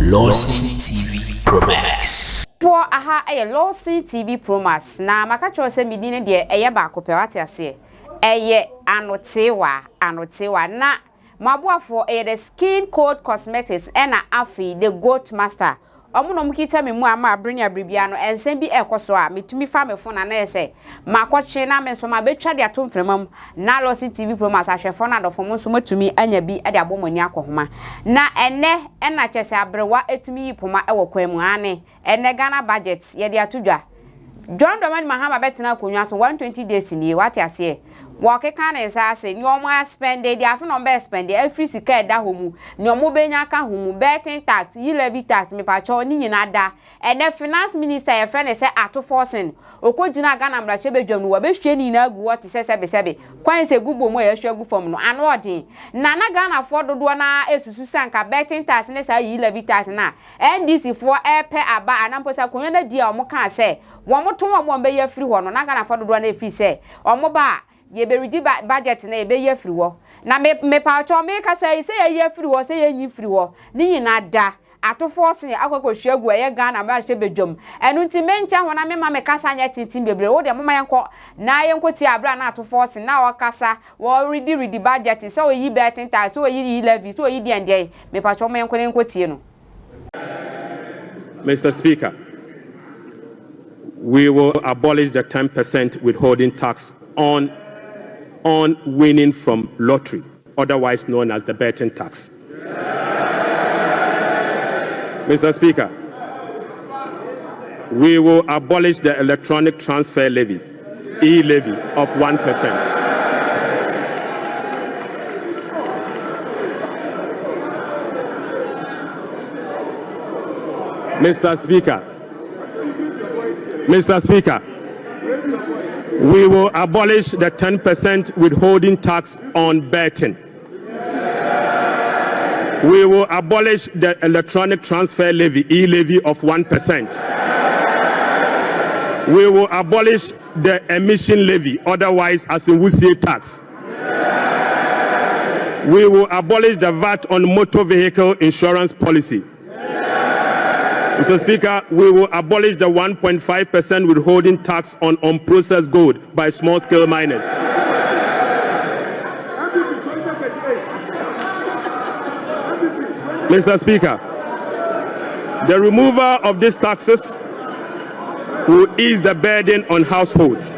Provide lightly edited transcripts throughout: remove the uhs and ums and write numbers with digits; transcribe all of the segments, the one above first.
LORDSON TV Promise. For aha a LORDSON TV Promise. Na makacho se midine de eye ba kopewate ase. Eye anotewa na mabuafo the Skin Code Cosmetics ena afi the Goat Master. Omuno mukita me mu ama abrenya bribia no ensem bi ekoso a metumi fa me fo na na ese makwache na me so ma betwa de atomfremam na LORDSON TV Promise ahwefo na adofo mo so matumi anya bi ade abomani akohoma na ena chese abrewa etumi yipoma ewo kwemu ane ene Ghana budget ye de atudwa John Doman Mahama betina konwa so 120 days ni wati ase woke kan ese nyomo spend dey afi no be spend every sika da homu nyomo benya ka homu betting tax E-levy tax me pa cho ni nyina da ene finance minister ye friend say Atoforson okogina Ghana mrache bedwam no wabehwe ni na agu wote sebe kwan se gubo mo ye hwe agu fam no ano odin na Ghana for dodo na esusu sanka betting tax ne say E-levy tax na NDC for epe aba anamposa konwa na dia omo kan say wo moton omo be ye free ho no na Ghana for dodo na efi say omo ba ye be ready budget na be ye free wo na me pa cho me ka say ye free wo say ye nyi free wo ni nyina da Atoforson akwakohwe agu ye Ghana ma hye bedwom enu nti mencha ho na me ma me kasa nya tintin bebre wo de mama yenko na yenko ti abra na Atoforson na wo kasa wo ready budget so yi betting tax so yi E-levy so yi de me pa cho me yenko tie no. Mr. Speaker, we will abolish the 10% withholding tax on winning from lottery, otherwise known as the betting tax. Mr. Speaker, we will abolish the electronic transfer levy, E-levy of 1%. Mr. Speaker, we will abolish the 10% withholding tax on betting. We will abolish the electronic transfer levy, E-levy of 1%. We will abolish the emission levy, otherwise as in Wusie tax. We will abolish the VAT on motor vehicle insurance policy. Mr. Speaker, we will abolish the 1.5% withholding tax on unprocessed gold by small-scale miners. Mr. Speaker, the removal of these taxes will ease the burden on households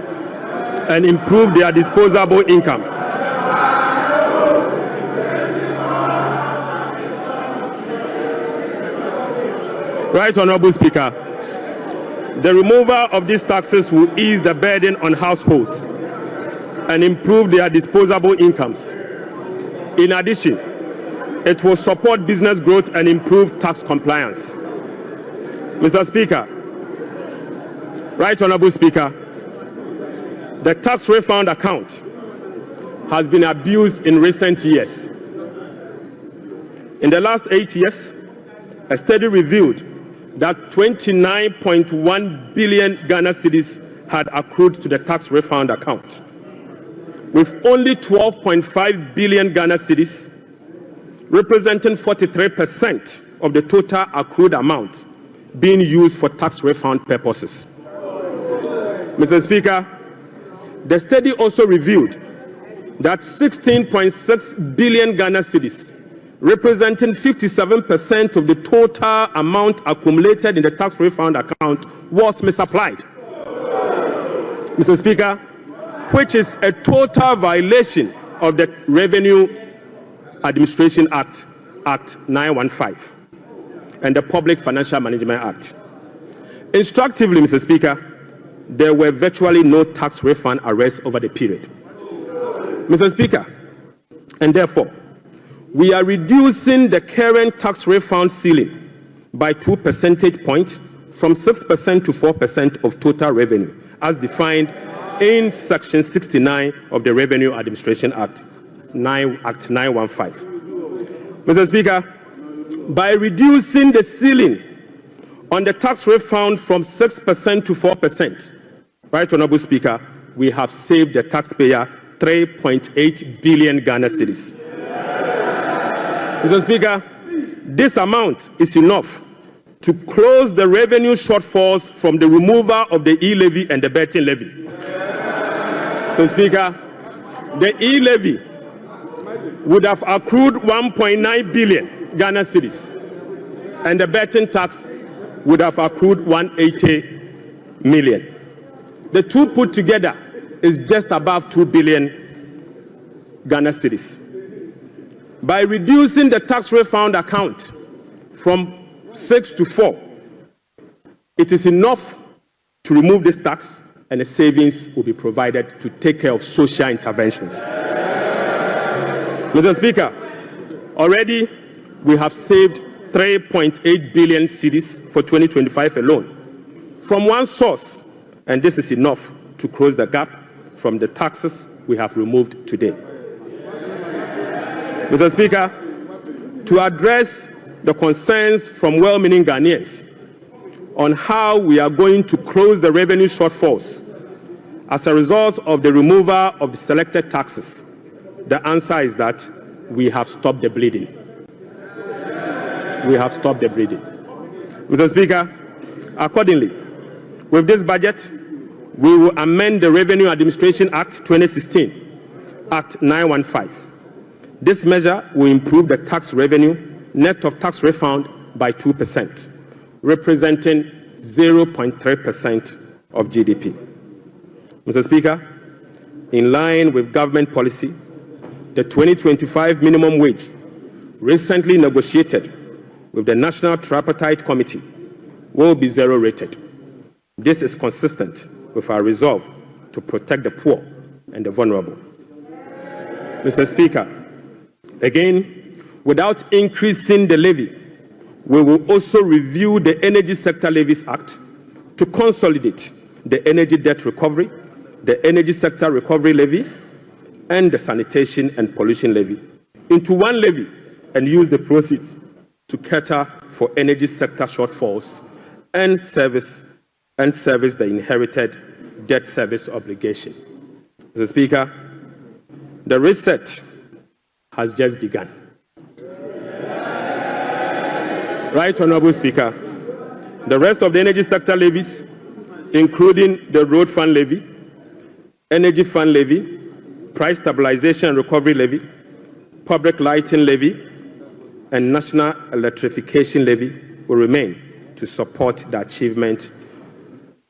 and improve their disposable income. Right, Honorable Speaker, the removal of these taxes will ease the burden on households and improve their disposable incomes. In addition, it will support business growth and improve tax compliance. Mr. Speaker, Right, Honorable Speaker, the tax refund account has been abused in recent years. In the last 8 years, a study revealed that 29.1 billion Ghana cedis had accrued to the tax refund account, with only 12.5 billion Ghana cedis, representing 43% of the total accrued amount, being used for tax refund purposes. Mr. Speaker, the study also revealed that 16.6 billion Ghana cedis, representing 57% of the total amount accumulated in the tax refund account, was misapplied. Mr. Speaker, which is a total violation of the Revenue Administration Act, Act 915, and the Public Financial Management Act. Instructively, Mr. Speaker, there were virtually no tax refund arrests over the period. Mr. Speaker, and therefore, we are reducing the current tax refund ceiling by 2 percentage points from 6% to 4% of total revenue, as defined in Section 69 of the Revenue Administration Act, Act 915. Mr. Speaker, by reducing the ceiling on the tax refund from 6% to 4%, Right, Honorable Speaker, we have saved the taxpayer 3.8 billion Ghana cedis. Mr. Speaker, This amount is enough to close the revenue shortfalls from the removal of the E-levy and the betting levy. So, Speaker, the E-levy would have accrued 1.9 billion Ghana cedis, and the betting tax would have accrued 180 million. The two put together is just above 2 billion Ghana cedis. By reducing the tax refund account from 6 to 4, it is enough to remove this tax, and the savings will be provided to take care of social interventions. Mr. Speaker, already we have saved 3.8 billion cedis for 2025 alone from one source, and this is enough to close the gap from the taxes we have removed today. Mr. Speaker, to address the concerns from well-meaning Ghanaians on how we are going to close the revenue shortfalls as a result of the removal of the selected taxes, the answer is that we have stopped the bleeding. We have stopped the bleeding. Mr. Speaker, accordingly, with this budget, we will amend the Revenue Administration Act 2016, Act 915. This measure will improve the tax revenue net of tax refund by 2%, representing 0.3% of GDP. Mr. Speaker, in line with government policy, the 2025 minimum wage recently negotiated with the National Tripartite Committee will be zero rated. This is consistent with our resolve to protect the poor and the vulnerable. Mr. Speaker, again, without increasing the levy, we will also review the Energy Sector Levies Act to consolidate the energy debt recovery, the Energy Sector Recovery Levy, and the Sanitation and Pollution Levy into one levy and use the proceeds to cater for energy sector shortfalls and service the inherited debt service obligation. Mr. Speaker, the reset has just begun. Right, Honorable Speaker, the rest of the energy sector levies, including the Road Fund Levy, Energy Fund Levy, Price Stabilization and Recovery Levy, Public Lighting Levy, and National Electrification Levy will remain to support the achievement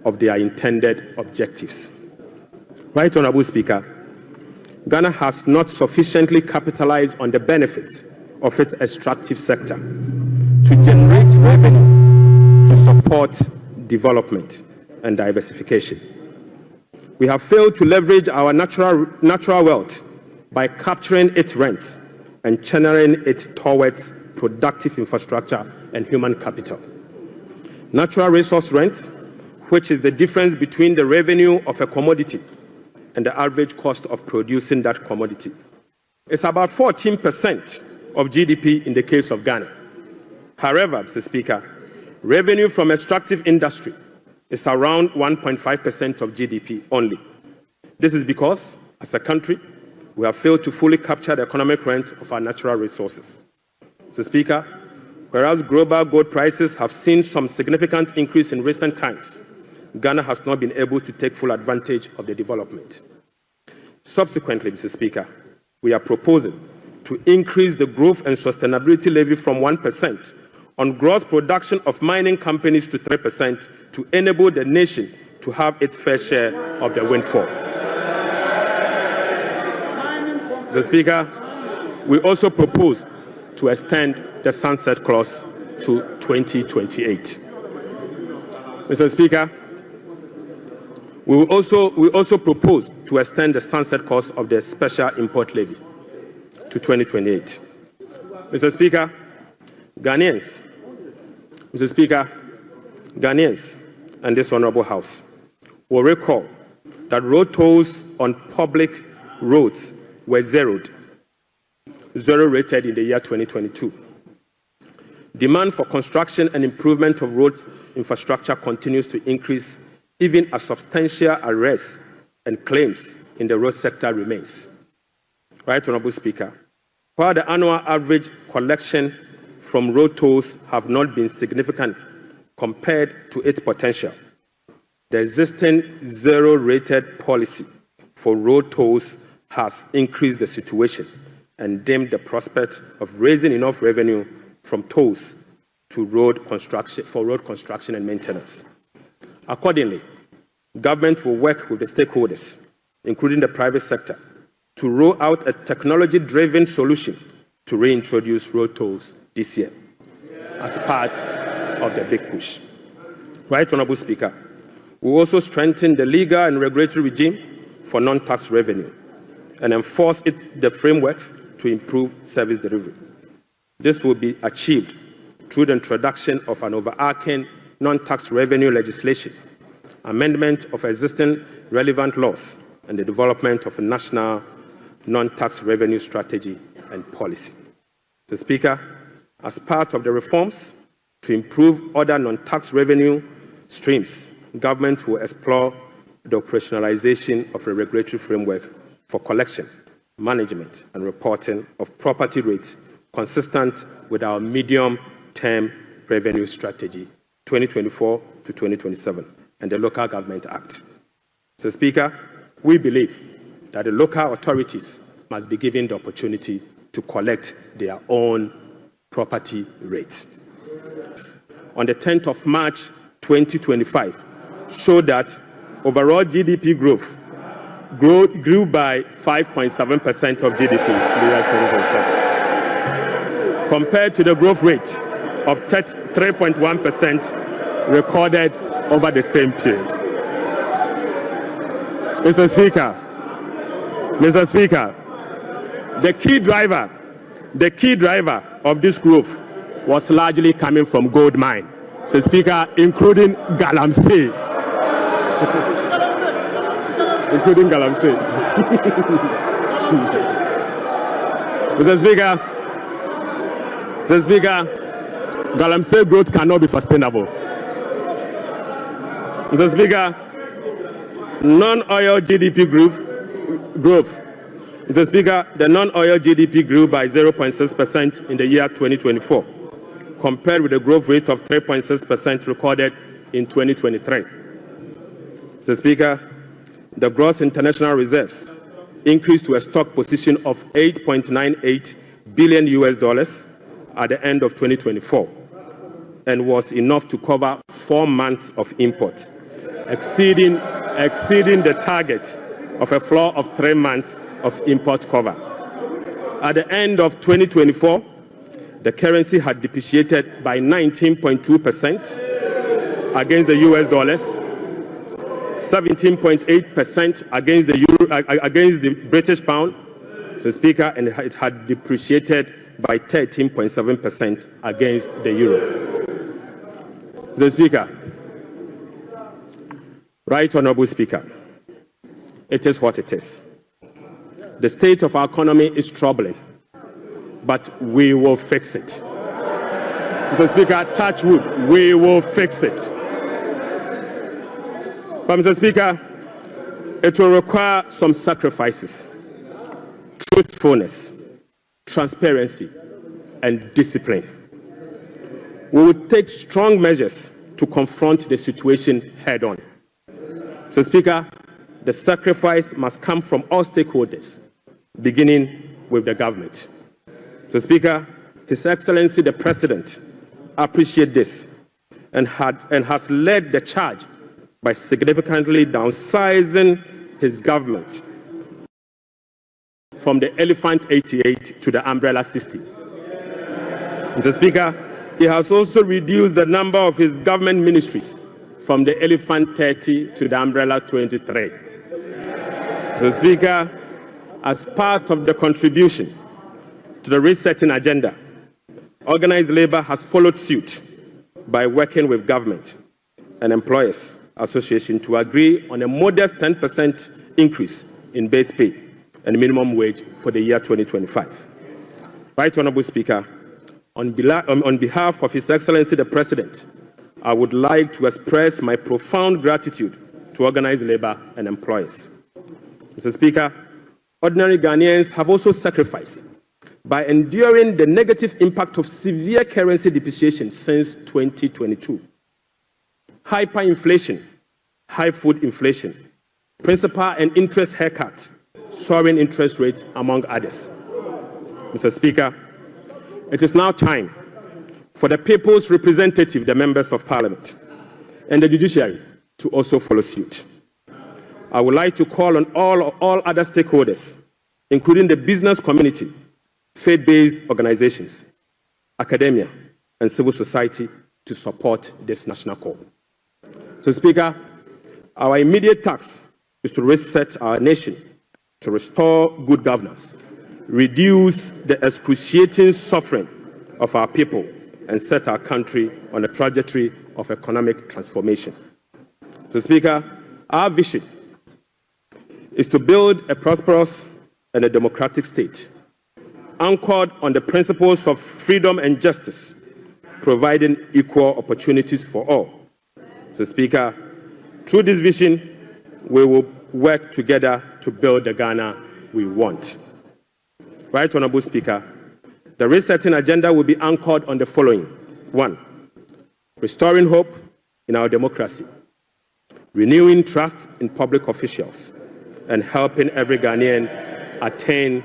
of their intended objectives. Right, Honorable Speaker, Ghana has not sufficiently capitalized on the benefits of its extractive sector to generate revenue to support development and diversification. We have failed to leverage our natural wealth by capturing its rent and channeling it towards productive infrastructure and human capital. Natural resource rent, which is the difference between the revenue of a commodity and the average cost of producing that commodity, is about 14% of GDP in the case of Ghana. However, Mr. Speaker, revenue from extractive industry is around 1.5% of GDP only. This is because, as a country, we have failed to fully capture the economic rent of our natural resources. Mr. Speaker, whereas global gold prices have seen some significant increase in recent times, Ghana has not been able to take full advantage of the development. Subsequently, Mr. Speaker, we are proposing to increase the Growth and Sustainability Levy from 1% on gross production of mining companies to 3% to enable the nation to have its fair share of the windfall. Mr. Speaker, we also propose to extend the sunset clause to 2028. Mr. Speaker, we also propose to extend the sunset clause of the special import levy to 2028. Mr. Speaker, Ghanaians and this Honorable House will recall that road tolls on public roads were zero rated in the year 2022. Demand for construction and improvement of road infrastructure continues to increase, even as substantial arrests and claims in the road sector remains. Right, Honorable Speaker, while the annual average collection from road tolls have not been significant compared to its potential. The existing zero-rated policy for road tolls has increased the situation and dimmed the prospect of raising enough revenue from tolls to road construction and maintenance. Accordingly, government will work with the stakeholders, including the private sector, to roll out a technology-driven solution to reintroduce road tolls this year as part of the big push. Right Honourable Speaker, we will also strengthen the legal and regulatory regime for non-tax revenue and enforce the framework to improve service delivery. This will be achieved through the introduction of an overarching non-tax revenue legislation, amendment of existing relevant laws, and the development of a national non-tax revenue strategy and policy. Mr. Speaker, as part of the reforms to improve other non-tax revenue streams, government will explore the operationalization of a regulatory framework for collection, management, and reporting of property rates consistent with our medium-term revenue strategy 2024 to 2027 and the Local Government Act. Mr. Speaker, we believe that the local authorities must be given the opportunity to collect their own property rates. On the 10th of March 2025, showed that overall GDP growth grew by 5.7% of GDP in the year 2027, compared to the growth rate of 3.1% recorded over the same period. Mr. Speaker, the key driver of this growth was largely coming from gold mine, Mr. Speaker, including Galamsey. Including Galamsey. Mr. Speaker, Galamsey growth cannot be sustainable. Mr. Speaker, non-oil GDP growth. Mr. Speaker, the non-oil GDP grew by 0.6% in the year 2024, compared with the growth rate of 3.6% recorded in 2023. Mr. Speaker, the gross international reserves increased to a stock position of $8.98 billion at the end of 2024 and was enough to cover 4 months of imports, exceeding the target of a floor of 3 months of import cover. At the end of 2024, the currency had depreciated by 19.2% against the US dollars, 17.8% against the euro, against the British pound, Mr. Speaker, and it had depreciated by 13.7% against the euro. Mr. Speaker, Right Honourable Speaker, it is what it is. The state of our economy is troubling, but we will fix it. Mr. Speaker, touch wood, we will fix it. But Mr. Speaker, it will require some sacrifices, truthfulness, transparency, and discipline. We will take strong measures to confront the situation head on. Mr. Speaker, the sacrifice must come from all stakeholders, beginning with the government. Mr. Speaker, His Excellency the President appreciates this and has led the charge by significantly downsizing his government from the Elephant 88 to the Umbrella 60. Mr. Speaker, he has also reduced the number of his government ministries from the Elephant 30 to the Umbrella 23. Mr. Speaker, as part of the contribution to the resetting agenda, organized labor has followed suit by working with government and employers association to agree on a modest 10% increase in base pay and minimum wage for the year 2025. Right Honourable Speaker, on behalf of His Excellency the President, I would like to express my profound gratitude to organized labor and employers. Mr. Speaker, ordinary Ghanaians have also sacrificed by enduring the negative impact of severe currency depreciation since 2022. Hyperinflation, high food inflation, principal and interest haircut, soaring interest rates, among others. Mr. Speaker, it is now time for the people's representative, the members of Parliament, and the judiciary to also follow suit. I would like to call on all other stakeholders, including the business community, faith-based organizations, academia, and civil society to support this national call. So, Speaker, our immediate task is to reset our nation, to restore good governance, reduce the excruciating suffering of our people, and set our country on a trajectory of economic transformation. So, Speaker, our vision is to build a prosperous and a democratic state, anchored on the principles of freedom and justice, providing equal opportunities for all. So, Speaker, through this vision, we will work together to build the Ghana we want. Right, Honorable Speaker, the resetting agenda will be anchored on the following. 1, restoring hope in our democracy, renewing trust in public officials, and helping every Ghanaian attain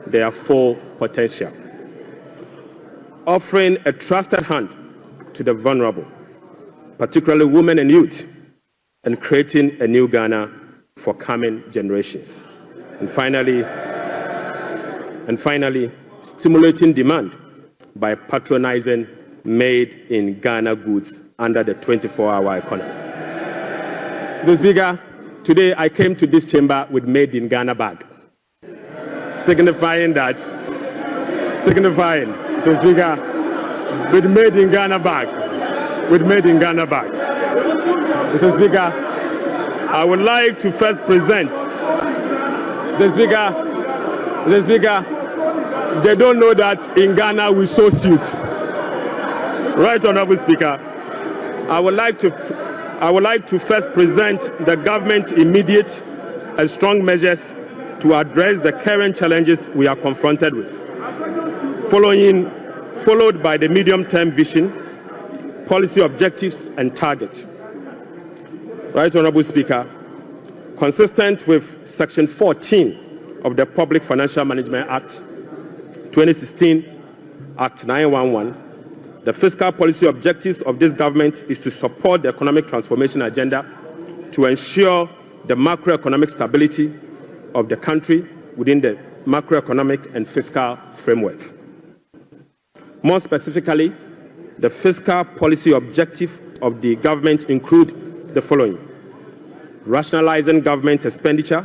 their full potential. Offering a trusted hand to the vulnerable, particularly women and youth, and creating a new Ghana for coming generations. And finally, stimulating demand by patronizing made-in-Ghana goods under the 24-hour economy. Mr. Speaker, today I came to this chamber with made-in-Ghana bag, signifying, Mr. Speaker, with made-in-Ghana bag, Mr. Speaker, I would like to first present, Mr. Speaker, they don't know that in Ghana we sew suit. Right, Honorable Speaker, I would like to first present the government's immediate and strong measures to address the current challenges we are confronted with, followed by the medium-term vision, policy objectives, and targets. Right, Honorable Speaker, consistent with Section 14 of the Public Financial Management Act 2016, Act 911, the fiscal policy objectives of this government is to support the economic transformation agenda to ensure the macroeconomic stability of the country within the macroeconomic and fiscal framework. More specifically, the fiscal policy objectives of the government include the following: rationalizing government expenditure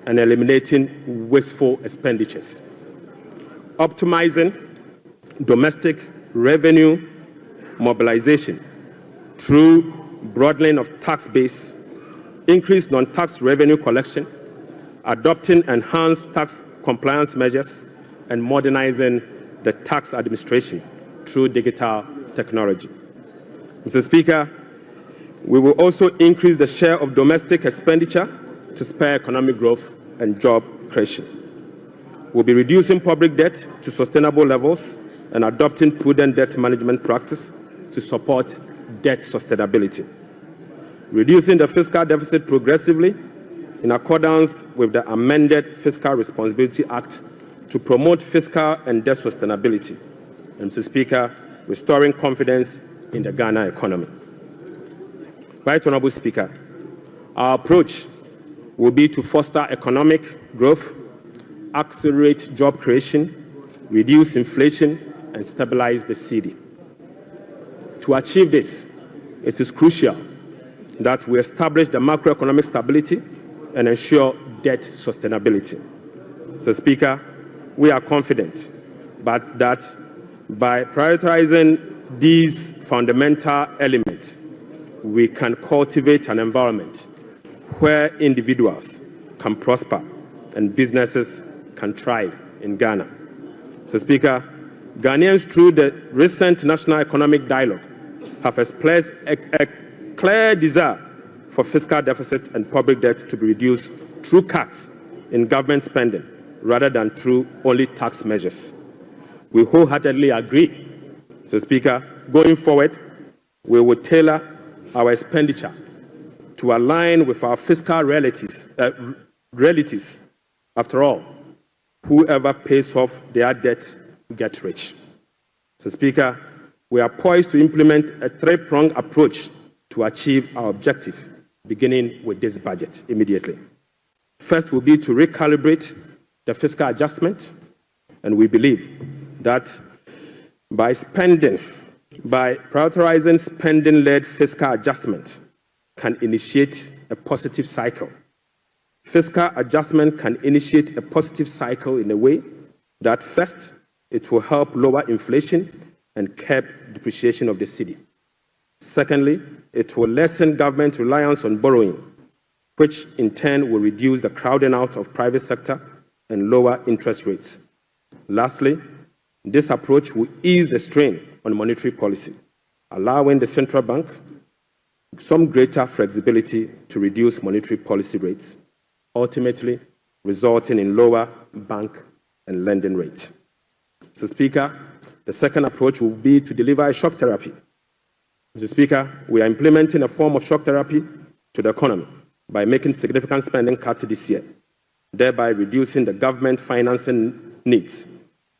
and eliminating wasteful expenditures, optimizing domestic revenue mobilization through broadening of tax base, increased non-tax revenue collection, adopting enhanced tax compliance measures, and modernizing the tax administration through digital technology. Mr. Speaker, we will also increase the share of domestic expenditure to spur economic growth and job creation. We'll be reducing public debt to sustainable levels and adopting prudent debt management practice to support debt sustainability. Reducing the fiscal deficit progressively in accordance with the amended Fiscal Responsibility Act to promote fiscal and debt sustainability. And, Mr. Speaker, restoring confidence in the Ghana economy. Right, Honorable Speaker, our approach will be to foster economic growth, accelerate job creation, reduce inflation, and stabilize the cedi. To achieve this, it is crucial that we establish the macroeconomic stability and ensure debt sustainability. So, Speaker, we are confident that by prioritizing these fundamental elements, we can cultivate an environment where individuals can prosper and businesses can thrive in Ghana. So, Speaker, Ghanaians, through the recent National Economic Dialogue, have expressed a clear desire for fiscal deficit and public debt to be reduced through cuts in government spending rather than through only tax measures. We wholeheartedly agree. Mr. Speaker, going forward, we will tailor our expenditure to align with our fiscal realities. After all, whoever pays off their debt gets rich. Mr. Speaker, we are poised to implement a three-pronged approach to achieve our objective, beginning with this budget immediately. First will be to recalibrate the fiscal adjustment, and we believe that by prioritizing spending-led fiscal adjustment can initiate a positive cycle. Fiscal adjustment can initiate a positive cycle in a way that first, it will help lower inflation and curb depreciation of the cedi. Secondly, it will lessen government reliance on borrowing, which in turn will reduce the crowding out of private sector and lower interest rates. Lastly, this approach will ease the strain on monetary policy, allowing the central bank some greater flexibility to reduce monetary policy rates, ultimately resulting in lower bank and lending rates. Mr. Speaker, the second approach will be to deliver a shock therapy. Mr. Speaker, we are implementing a form of shock therapy to the economy by making significant spending cuts this year, thereby reducing the government financing needs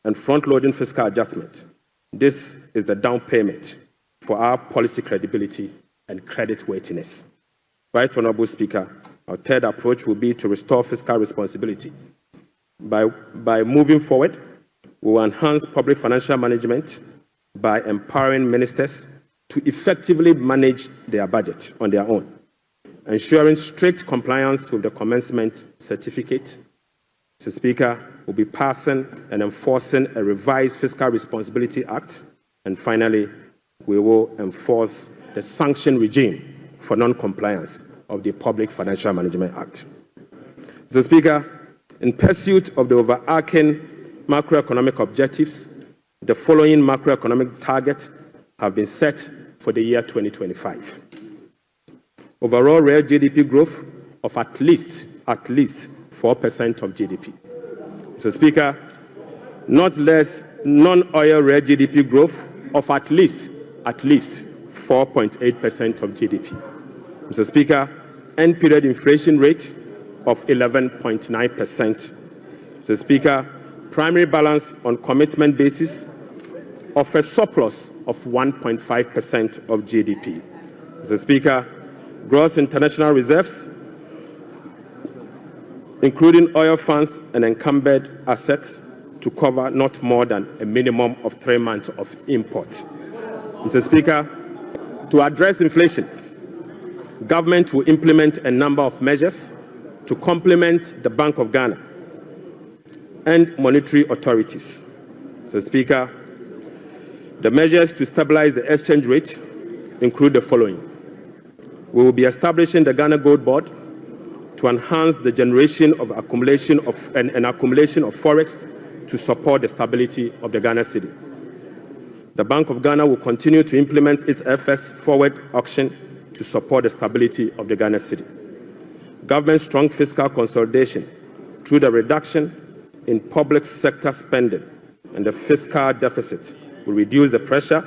and front-loading fiscal adjustment. This is the down payment for our policy credibility and creditworthiness. Right Honourable Speaker, our third approach will be to restore fiscal responsibility. By moving forward, we will enhance public financial management by empowering ministers to effectively manage their budget on their own, ensuring strict compliance with the commencement certificate. Mr. Speaker, we'll be passing and enforcing a revised Fiscal Responsibility Act. And finally, we will enforce the sanction regime for non-compliance of the Public Financial Management Act. Mr. Speaker, in pursuit of the overarching macroeconomic objectives, the following macroeconomic targets have been set for the year 2025. Overall real GDP growth of at least 4% of GDP. Mr. Speaker, not less non-oil real GDP growth of at least 4.8% of GDP. Mr. Speaker, end period inflation rate of 11.9%. Mr. Speaker, primary balance on commitment basis of a surplus of 1.5% of GDP. Mr. Speaker, gross international reserves, including oil funds and encumbered assets, to cover not more than a minimum of 3 months of import. Mr. Speaker, to address inflation, government will implement a number of measures to complement the Bank of Ghana and monetary authorities. Mr. Speaker, the measures to stabilize the exchange rate include the following. We will be establishing the Ghana Gold Board to enhance the generation of accumulation of forex to support the stability of the Ghana cedi. The Bank of Ghana will continue to implement its FX forward auction to support the stability of the Ghana cedi. Government strong fiscal consolidation through the reduction in public sector spending and the fiscal deficit will reduce the pressure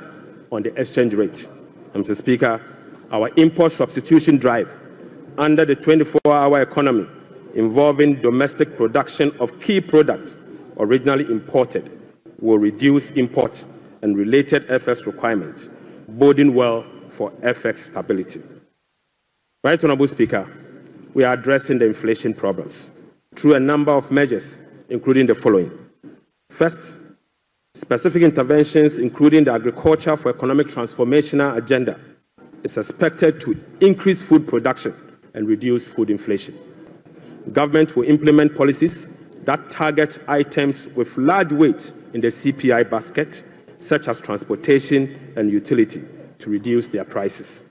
on the exchange rate. Mr. Speaker, our import substitution drive under the 24-hour economy involving domestic production of key products originally imported will reduce import and related FX requirements, boding well for FX stability. Right Honourable Speaker, we are addressing the inflation problems through a number of measures, including the following. First, specific interventions, including the Agriculture for Economic Transformational Agenda, is expected to increase food production and reduce food inflation. Government will implement policies that target items with large weight in the CPI basket, such as transportation and utility, to reduce their prices.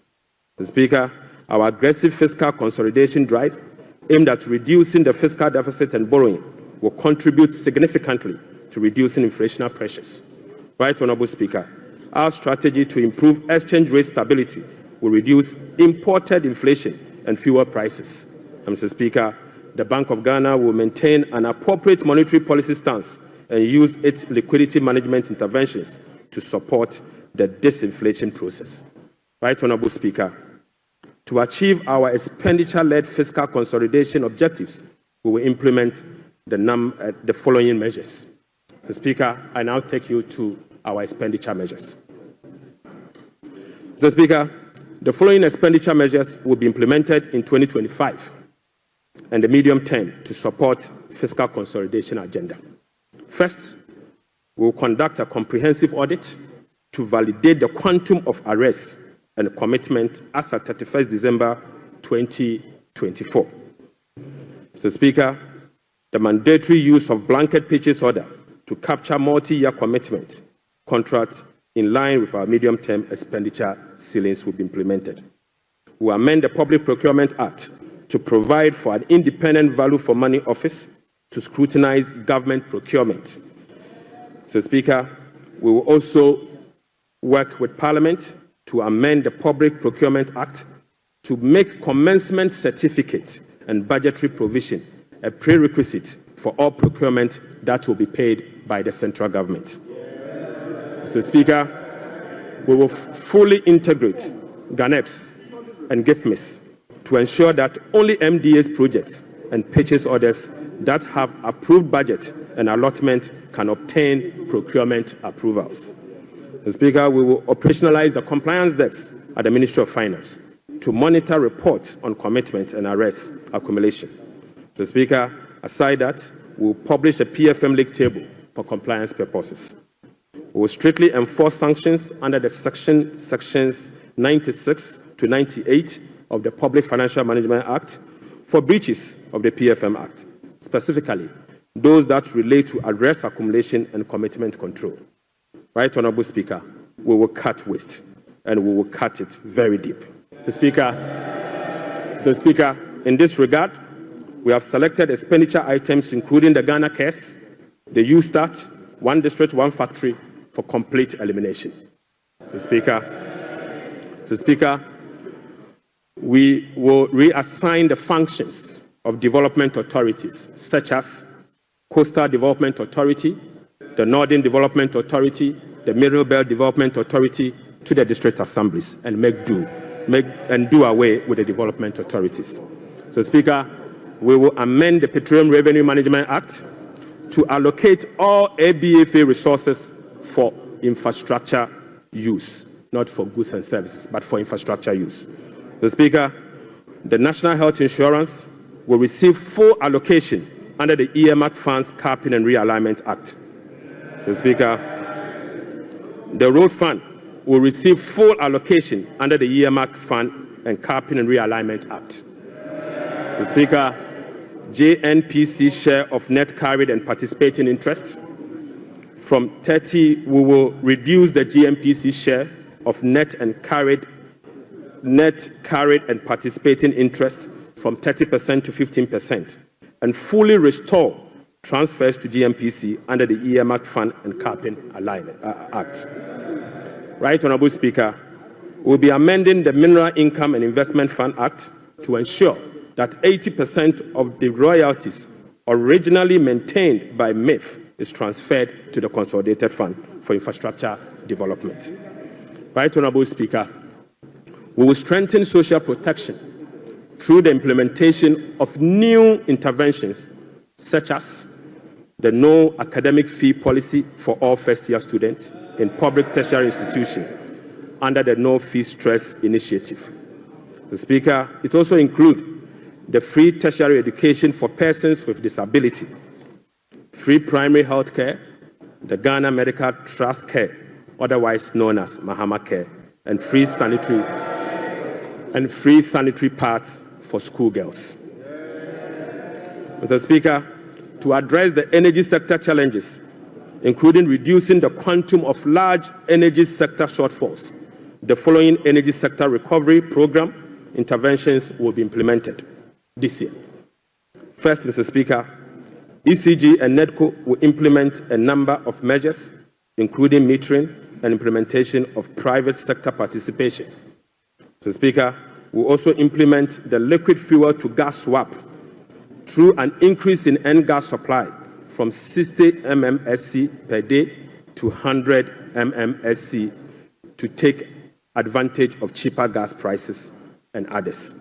Mr. Speaker, our aggressive fiscal consolidation drive aimed at reducing the fiscal deficit and borrowing will contribute significantly to reducing inflationary pressures. Right Honourable Speaker, our strategy to improve exchange rate stability will reduce imported inflation and fuel prices. And Mr. Speaker, the Bank of Ghana will maintain an appropriate monetary policy stance and use its liquidity management interventions to support the disinflation process. Right, Honorable Speaker, to achieve our expenditure-led fiscal consolidation objectives, we will implement the following measures. Mr. Speaker, I now take you to our expenditure measures. Mr. Speaker, the following expenditure measures will be implemented in 2025 and the medium term to support fiscal consolidation agenda. First, we will conduct a comprehensive audit to validate the quantum of arrests and commitment as at 31st December 2024. Mr. Speaker, the mandatory use of blanket purchase order to capture multi-year commitment contracts in line with our medium-term expenditure ceilings will be implemented. We will amend the Public Procurement Act to provide for an independent value for money office to scrutinize government procurement. Mr. Speaker, we will also work with Parliament to amend the Public Procurement Act to make commencement certificate and budgetary provision a prerequisite for all procurement that will be paid by the central government. Mr. Speaker, we will fully integrate GANEPS and GIFMIS to ensure that only MDA's projects and purchase orders that have approved budget and allotment can obtain procurement approvals. Mr. Speaker, we will operationalize the compliance desks at the Ministry of Finance to monitor reports on commitment and arrest accumulation. Mr. Speaker, aside that, we will publish a PFM league table for compliance purposes. We will strictly enforce sanctions under the sections 96 to 98 of the Public Financial Management Act for breaches of the PFM Act, specifically those that relate to arrest accumulation and commitment control. Right, Honorable Speaker, we will cut waste and we will cut it very deep. Mr. Speaker, in this regard, we have selected expenditure items including the Ghana Cares, the U-Start, One District, One Factory for complete elimination. Mr. Speaker, we will reassign the functions of development authorities such as Coastal Development Authority, the Northern Development Authority, the Middle Belt Development Authority to the district assemblies and do away with the development authorities. So, Speaker, we will amend the Petroleum Revenue Management Act to allocate all ABFA resources for infrastructure use, not for goods and services, but for infrastructure use. So, Speaker, the National Health Insurance will receive full allocation under the earmark funds capping and realignment act. So, Speaker, the road fund will receive full allocation under the earmark fund and capping and realignment act. So, Speaker, JNPC share of net carried and participating interest from 30, we will reduce the GNPC share of net carried and participating interest from 30% to 15%, and fully restore transfers to GNPC under the earmark fund and capping alignment act. Right, Honorable Speaker, we'll be amending the Mineral Income and Investment Fund Act to ensure that 80% of the royalties originally maintained by MIF is transferred to the Consolidated Fund for Infrastructure Development. Right, Honorable Speaker, we will strengthen social protection through the implementation of new interventions such as the no academic fee policy for all first-year students in public tertiary institutions under the No Fee Stress Initiative. The Speaker, it also includes the free tertiary education for persons with disability, free primary health care, the Ghana Medical Trust Care, otherwise known as MAHAMA Care, and free sanitary pads for schoolgirls. Mr. Speaker, to address the energy sector challenges, including reducing the quantum of large energy sector shortfalls, the following energy sector recovery program interventions will be implemented this year. First, Mr. Speaker, ECG and NEDCO will implement a number of measures, including metering and implementation of private sector participation. Mr. Speaker, we'll also implement the liquid fuel to gas swap through an increase in end gas supply from 60 mmSC per day to 100 mmSC to take advantage of cheaper gas prices and others.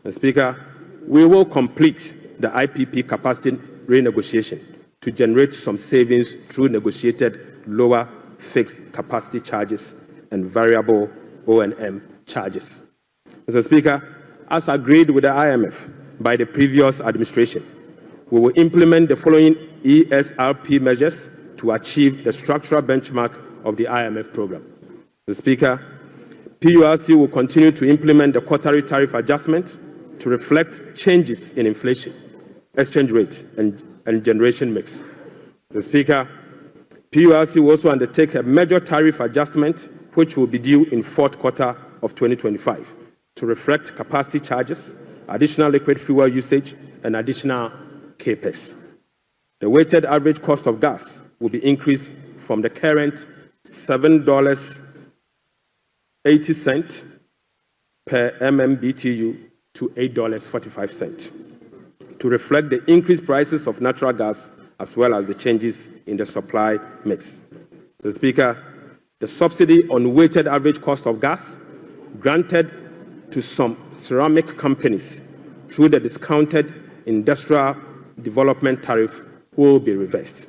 Mr. Speaker, we will complete the IPP capacity renegotiation to generate some savings through negotiated lower fixed capacity charges and variable O&M charges. Mr. Speaker, as agreed with the IMF by the previous administration, we will implement the following ESRP measures to achieve the structural benchmark of the IMF program. Mr. Speaker, PURC will continue to implement the quarterly tariff adjustment to reflect changes in inflation, exchange rate, and generation mix. Mr. Speaker, PURC will also undertake a major tariff adjustment which will be due in fourth quarter of 2025 to reflect capacity charges, additional liquid fuel usage, and additional CAPEX. The weighted average cost of gas will be increased from the current $7.80 per MMBTU to $8.45 to reflect the increased prices of natural gas as well as the changes in the supply mix. Mr. Speaker, the subsidy on weighted average cost of gas granted to some ceramic companies through the discounted industrial development tariff will be reversed.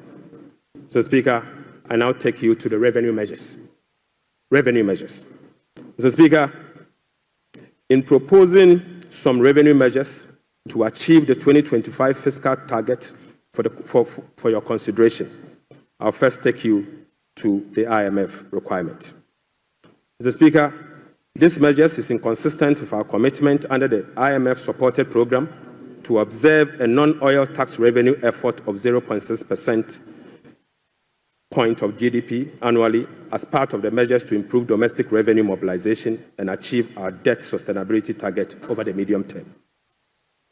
Mr. Speaker, I now take you to the revenue measures. Mr. Speaker, in proposing some revenue measures to achieve the 2025 fiscal target for your consideration, I'll first take you to the IMF requirement. Mr. Speaker, this measures is inconsistent with our commitment under the IMF-supported program to observe a non-oil tax revenue effort of 0.6% point of GDP annually as part of the measures to improve domestic revenue mobilization and achieve our debt sustainability target over the medium term.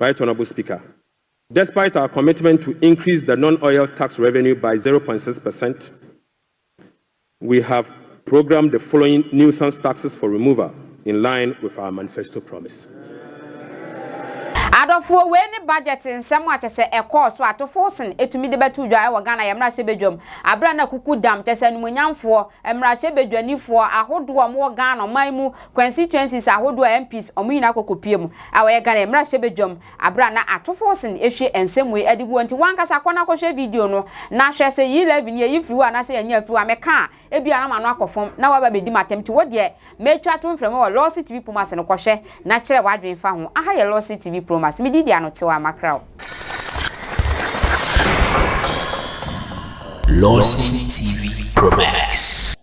Right, Honorable Speaker, despite our commitment to increase the non-oil tax revenue by 0.6%, we have programmed the following nuisance taxes for removal in line with our manifesto promise. Adofo we ne budget nsem a chese ekọ so Atoforson etumi de betu dwa e Ghana ye mra bedwam abra na kuku dam chese numunyamfo mra bedwanifo ahodo mo Ghana man mu constituencies ahodo MPs omuyina kokopiem awe Ghana ye mra bedwam abra na Atoforson ehwe ensem we adigu nti wankasa kona kohwe video no na hwe se E-levy ye yifiru anase ye nya firu ameka ebia na manu akofom na waba bedi matem ti wodie metwa to mfrem wo LORDSON TV promise no kohwe na kire wadwen fa ho aha ye LORDSON TV promise mididi anotewa makrao. LORDSON TV promise.